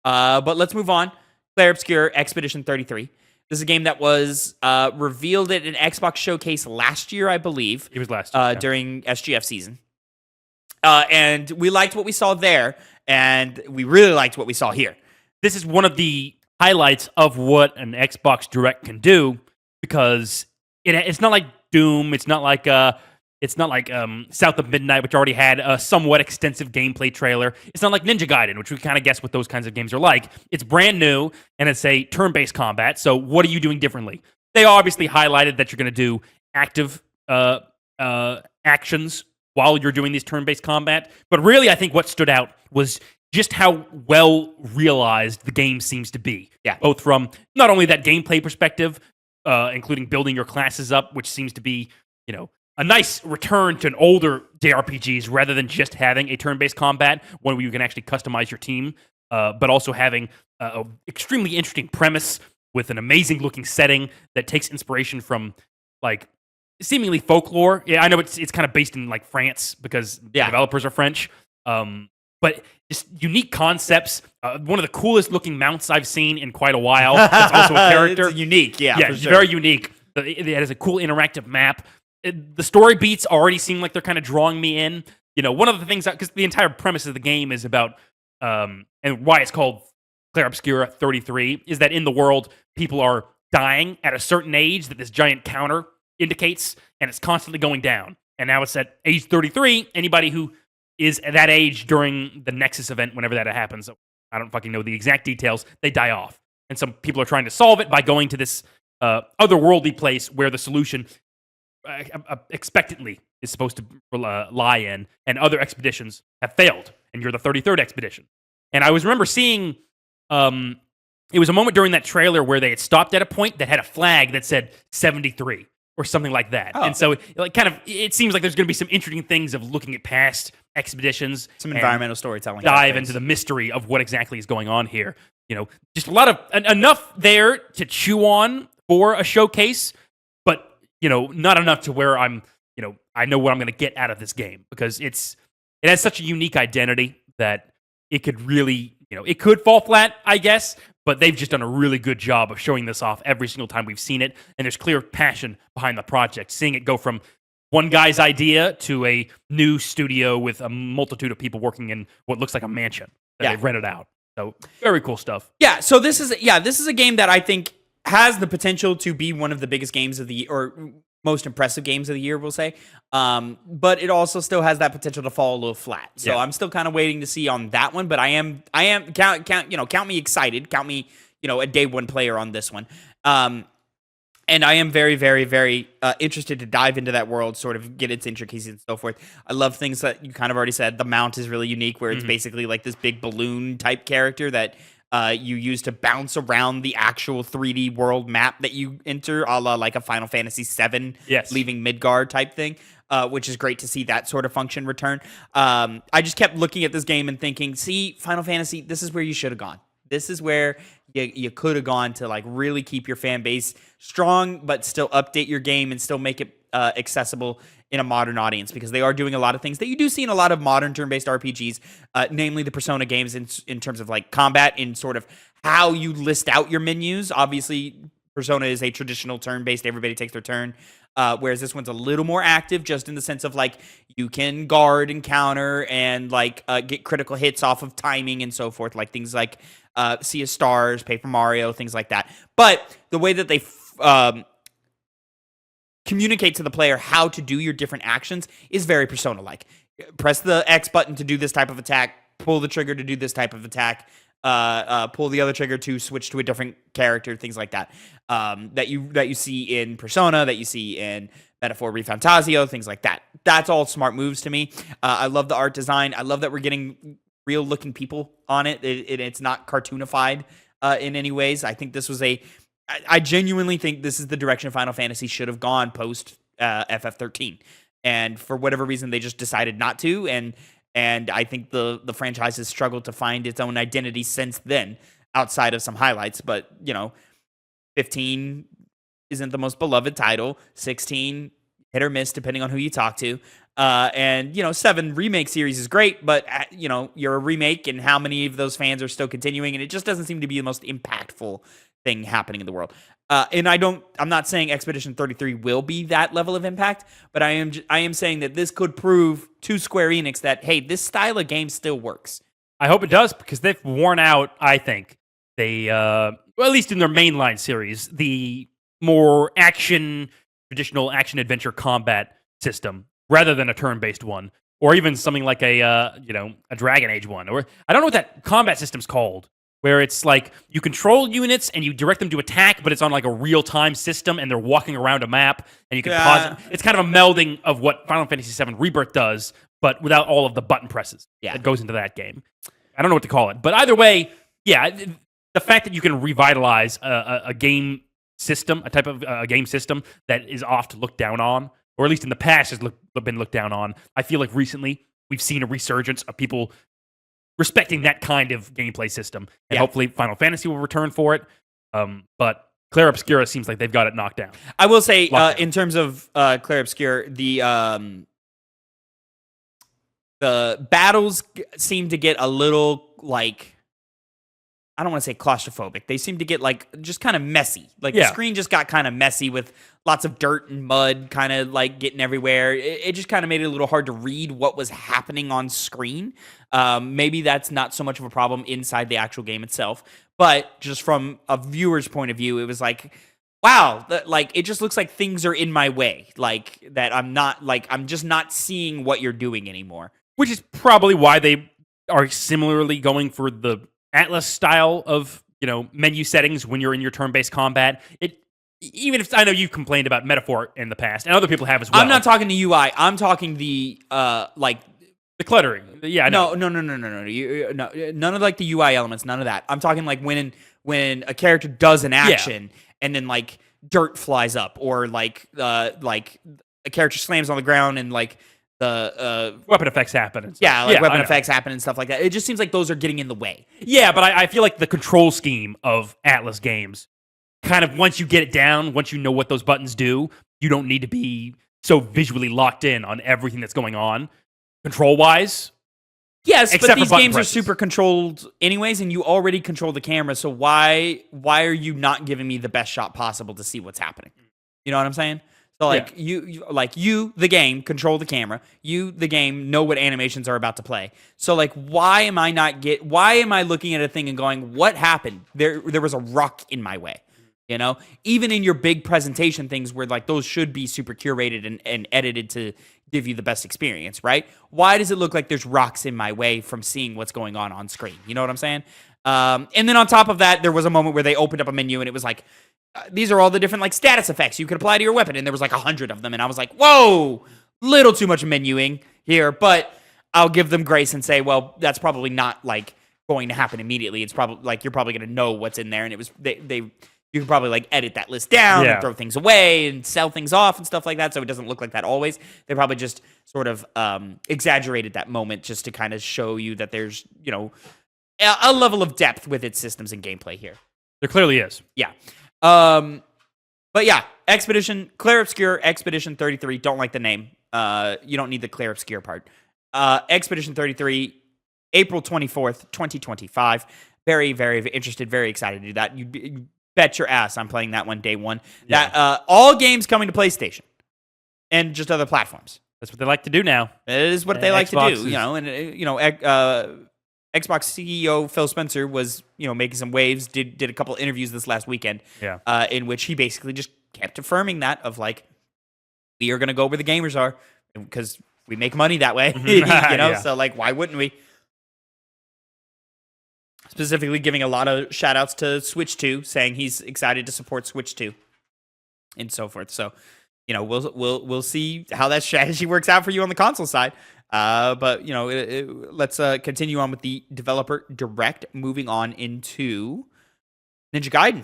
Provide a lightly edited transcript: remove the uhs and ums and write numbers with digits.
But let's move on. Clair Obscur Expedition 33. This is a game that was revealed at an Xbox showcase last year, I believe. It was last year. During SGF season. And we liked what we saw there, and we really liked what we saw here. This is one of the highlights of what an Xbox Direct can do, because it's not like Doom. It's not like South of Midnight, which already had a somewhat extensive gameplay trailer. It's not like Ninja Gaiden, which we kind of guess what those kinds of games are like. It's brand new, and it's a turn-based combat. So what are you doing differently? They obviously highlighted that you're going to do active actions while you're doing these turn-based combat. But really, I think what stood out was just how well realized the game seems to be. Yeah. Both from not only that gameplay perspective, including building your classes up, which seems to be, a nice return to an older JRPGs rather than just having a turn-based combat, one where you can actually customize your team, but also having an extremely interesting premise with an amazing-looking setting that takes inspiration from, seemingly folklore. Yeah, I know it's kind of based in, France because the developers are French, but just unique concepts. One of the coolest-looking mounts I've seen in quite a while. That's also a character. It's unique, Yeah, for it's sure. very unique. It has a cool interactive map. The story beats already seem like they're kind of drawing me in. One of the things, because the entire premise of the game is about, and why it's called Clair Obscur 33, is that in the world, people are dying at a certain age that this giant counter indicates, and it's constantly going down. And now it's at age 33, anybody who is at that age during the Nexus event, whenever that happens, I don't fucking know the exact details, they die off. And some people are trying to solve it by going to this otherworldly place where the solution expectantly is supposed to lie in, and other expeditions have failed, and you're the 33rd expedition. And I remember seeing, it was a moment during that trailer where they had stopped at a point that had a flag that said 73 or something like that. Oh. And so it seems like there's going to be some interesting things of looking at past expeditions, Some environmental storytelling. dive into the mystery of what exactly is going on here. Just a lot of enough there to chew on for a showcase, but not enough to where I'm, I know what I'm going to get out of this game, because it has such a unique identity that it could really, it could fall flat, I guess, but they've just done a really good job of showing this off every single time we've seen it, and there's clear passion behind the project. Seeing it go from one guy's idea to a new studio with a multitude of people working in what looks like a mansion that they've rented out. So very cool stuff. Yeah, so this is a game that I think has the potential to be one of the biggest games of the year, or most impressive games of the year, we'll say. But it also still has that potential to fall a little flat. So I'm still kind of waiting to see on that one. But I am count me excited. Count me, a day one player on this one. And I am very, very, very interested to dive into that world, sort of get its intricacies and so forth. I love things that you kind of already said. The mount is really unique, where it's basically like this big balloon type character that you use to bounce around the actual 3D world map that you enter, a la like a Final Fantasy VII, leaving Midgard type thing, which is great to see that sort of function return. I just kept looking at this game and thinking, see, Final Fantasy, this is where you should have gone. This is where you could have gone to really keep your fan base strong, but still update your game and still make it accessible in a modern audience, because they are doing a lot of things that you do see in a lot of modern turn-based RPGs, namely the Persona games in terms of combat, in sort of how you list out your menus. Obviously, Persona is a traditional turn-based, everybody takes their turn, whereas this one's a little more active, just in the sense of you can guard and counter and get critical hits off of timing and so forth, things like Sea of Stars, Paper Mario, things like that. But the way that they communicate to the player how to do your different actions is very Persona-like. Press the X button to do this type of attack, pull the trigger to do this type of attack, pull the other trigger to switch to a different character, things like that. That you see in Persona, that you see in Metaphor Refantasio, things like that. That's all smart moves to me. I love the art design. I love that we're getting real-looking people on it. It's not cartoonified in any ways. I think this was I genuinely think this is the direction Final Fantasy should have gone post FF13, and for whatever reason they just decided not to. And I think the franchise has struggled to find its own identity since then, outside of some highlights. But 15 isn't the most beloved title. 16 hit or miss depending on who you talk to. And 7 remake series is great, but you're a remake, and how many of those fans are still continuing? And it just doesn't seem to be the most impactful thing happening in the world. And I'm not saying Expedition 33 will be that level of impact, but I am saying that this could prove to Square Enix that, hey, this style of game still works. I hope it does, because they've worn out, I think, well, at least in their mainline series, the more traditional action adventure combat system, rather than a turn-based one, or even something like a Dragon Age one, or I don't know what that combat system's called, where it's like you control units and you direct them to attack, but it's on like a real-time system and they're walking around a map and you can pause it. It's kind of a melding of what Final Fantasy VII Rebirth does, but without all of the button presses that goes into that game. I don't know what to call it, but either way, the fact that you can revitalize a game system, a type of game system that is oft looked down on, or at least in the past has been looked down on. I feel like recently we've seen a resurgence of people respecting that kind of gameplay system, and hopefully Final Fantasy will return for it. But Clair Obscur seems like they've got it knocked down. I will say, in terms of Clair Obscur, the battles seem to get a little like, I don't want to say claustrophobic. They seem to get like just kind of messy. Like the screen just got kind of messy with lots of dirt and mud kind of like getting everywhere. It just kind of made it a little hard to read what was happening on screen. Maybe that's not so much of a problem inside the actual game itself, but just from a viewer's point of view, it was like, wow, like it just looks like things are in my way. Like that I'm just not seeing what you're doing anymore. Which is probably why they are similarly going for the Atlas style of menu settings when you're in your turn-based combat. Even if I know you've complained about metaphor in the past, and other people have as well. I'm not talking the UI. I'm talking the the cluttering. Yeah, I know. No. None of like the UI elements. None of that. I'm talking like when a character does an action and then like dirt flies up, or like a character slams on the ground and like the weapon effects happen. And stuff. Weapon effects happen and stuff like that. It just seems like those are getting in the way. Yeah, but I feel like the control scheme of Atlas games, kind of once you get it down, once you know what those buttons do, you don't need to be so visually locked in on everything that's going on, control-wise. Yes, but these games are super controlled anyways, and you already control the camera, so why are you not giving me the best shot possible to see what's happening? You know what I'm saying? So you, the game, control the camera. You, the game, know what animations are about to play. So like, why am I looking at a thing and going, what happened? There was a rock in my way. Even in your big presentation things where like those should be super curated and edited to give you the best experience, right? Why does it look like there's rocks in my way from seeing what's going on screen? You know what I'm saying? And then on top of that, there was a moment where they opened up a menu and it was like, these are all the different like status effects you could apply to your weapon, and there was like 100 of them, and I was like, whoa, little too much menuing here, but I'll give them grace and say, well, that's probably not like going to happen immediately. It's probably like you're probably going to know what's in there, and it was you can probably like edit that list down and throw things away and sell things off and stuff like that, so it doesn't look like that always. They probably just sort of exaggerated that moment just to kind of show you that there's a level of depth with its systems and gameplay here. There clearly is. Yeah. But yeah, Clair Obscur, Expedition 33. Don't like the name. You don't need the Clair Obscur part. Expedition 33, April 24th, 2025. Very, very interested, very excited to do that. You bet your ass I'm playing that one day one. Yeah. That all games coming to PlayStation and just other platforms. That's what they like to do now. It is what they like to do, Xbox CEO Phil Spencer was, making some waves, did a couple interviews this last weekend, in which he basically just kept affirming that of like, we are going to go where the gamers are because we make money that way, So like, why wouldn't we? Specifically giving a lot of shout outs to Switch 2, saying he's excited to support Switch 2 and so forth. So, we'll see how that strategy works out for you on the console side. But let's continue on with the developer direct. Moving on into Ninja Gaiden.